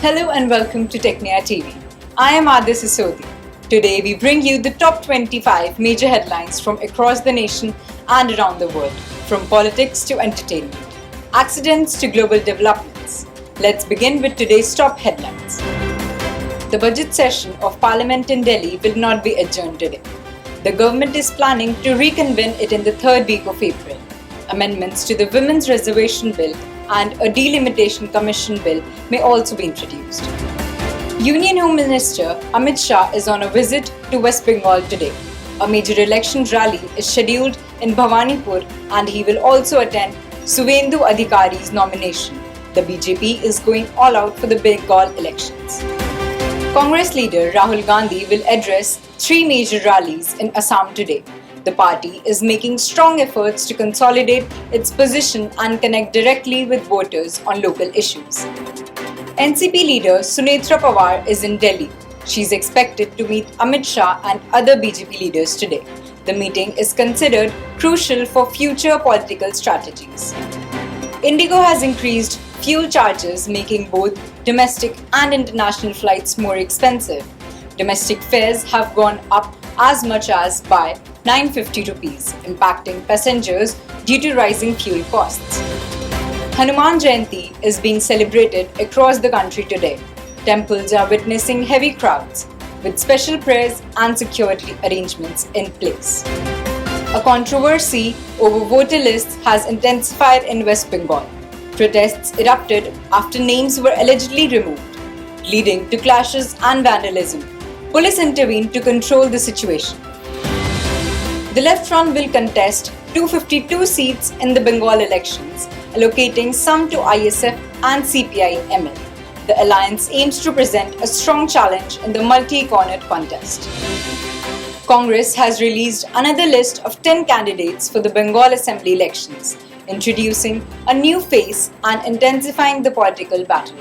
Hello and welcome to Technia TV. I am Adya Sisodi. Today we bring you the top 25 major headlines from across the nation and around the world, from politics to entertainment, accidents to global developments. Let's begin with today's top headlines. The budget session of Parliament in Delhi will not be adjourned today. The government is planning to reconvene it in the third week of April. Amendments to the Women's Reservation Bill and a Delimitation Commission bill may also be introduced. Union Home Minister Amit Shah is on a visit to West Bengal today. A major election rally is scheduled in Bhawanipur and he will also attend Suvendu Adhikari's nomination. The BJP is going all out for the Bengal elections. Congress leader Rahul Gandhi will address three major rallies in Assam today. The party is making strong efforts to consolidate its position and connect directly with voters on local issues. NCP leader Sunetra Pawar is in Delhi. She is expected to meet Amit Shah and other BJP leaders today. The meeting is considered crucial for future political strategies. Indigo has increased fuel charges, making both domestic and international flights more expensive. Domestic fares have gone up as much as by 950 rupees, impacting passengers due to rising fuel costs. Hanuman Jayanti is being celebrated across the country today. Temples are witnessing heavy crowds, with special prayers and security arrangements in place. A controversy over voter lists has intensified in West Bengal. Protests erupted after names were allegedly removed, leading to clashes and vandalism. Police intervened to control the situation. The Left Front will contest 252 seats in the Bengal elections, allocating some to ISF and CPI-ML. The alliance aims to present a strong challenge in the multi-cornered contest. Congress has released another list of 10 candidates for the Bengal Assembly elections, introducing a new face and intensifying the political battle.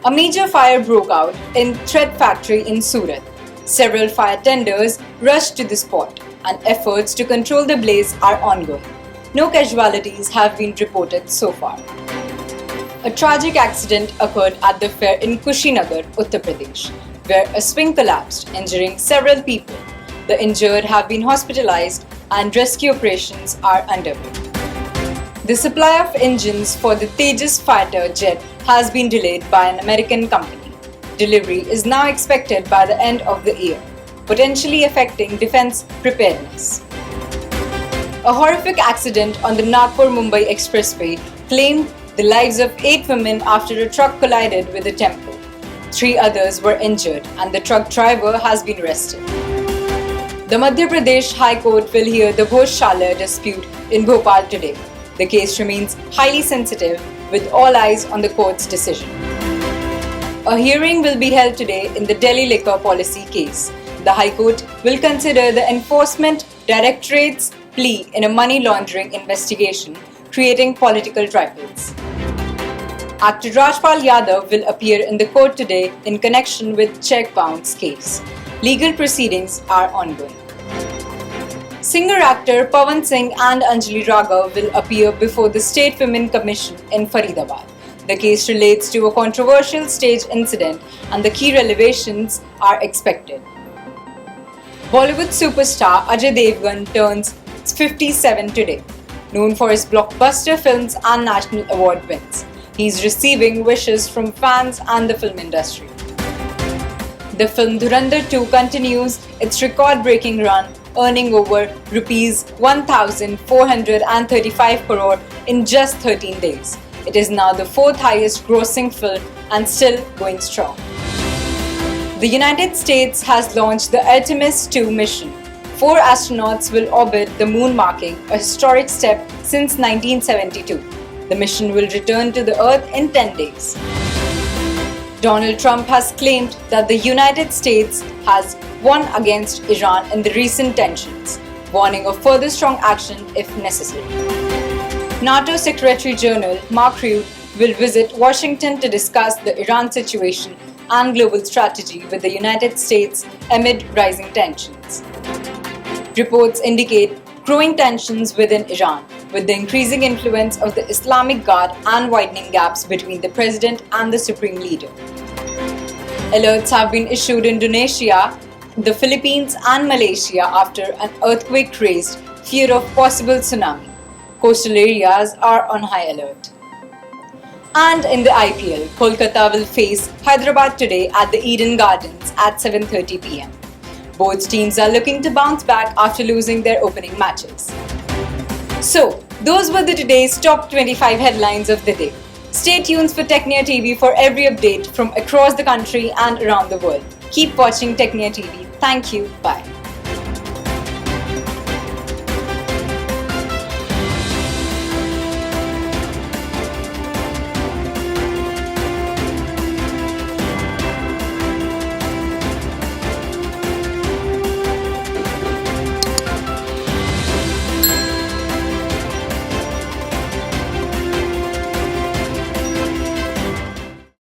A major fire broke out in thread factory in Surat. Several fire tenders rushed to the spot, and efforts to control the blaze are ongoing. No casualties have been reported so far. A tragic accident occurred at the fair in Kushinagar, Uttar Pradesh, where a swing collapsed, injuring several people. The injured have been hospitalized and rescue operations are underway. The supply of engines for the Tejas fighter jet has been delayed by an American company. Delivery is now expected by the end of the year, potentially affecting defense preparedness. A horrific accident on the Nagpur-Mumbai Expressway claimed the lives of 8 women after a truck collided with a temple. 3 others were injured and the truck driver has been arrested. The Madhya Pradesh High Court will hear the Ghoshshala dispute in Bhopal today. The case remains highly sensitive, with all eyes on the court's decision. A hearing will be held today in the Delhi liquor policy case. The High Court will consider the Enforcement Directorate's plea in a money laundering investigation, creating political ripples. Actor Rajpal Yadav will appear in the court today in connection with check bounce case. Legal proceedings are ongoing. Singer-actor Pawan Singh and Anjali Raghav will appear before the State Women Commission in Faridabad. The case relates to a controversial stage incident and the key revelations are expected. Bollywood superstar Ajay Devgan turns 57 today. Known for his blockbuster films and national award wins, he is receiving wishes from fans and the film industry. The film Dhurandhar 2 continues its record-breaking run, earning over Rs 1,435 crore in just 13 days. It is now the 4th highest grossing film and still going strong. The United States has launched the Artemis 2 mission. 4 astronauts will orbit the moon, marking a historic step since 1972. The mission will return to the Earth in 10 days. Donald Trump has claimed that the United States has won against Iran in the recent tensions, warning of further strong action if necessary. NATO Secretary General Mark Rutte will visit Washington to discuss the Iran situation and global strategy with the United States amid rising tensions. Reports indicate growing tensions within Iran, with the increasing influence of the Islamic Guard and widening gaps between the president and the supreme leader. Alerts have been issued in Indonesia, the Philippines and Malaysia after an earthquake raised fear of possible tsunami. Coastal areas are on high alert. And in the IPL, Kolkata will face Hyderabad today at the Eden Gardens at 7:30 p.m. Both teams are looking to bounce back after losing their opening matches. So, those were today's top 25 headlines of the day. Stay tuned for TechNear TV for every update from across the country and around the world. Keep watching TechNear TV. Thank you. Bye.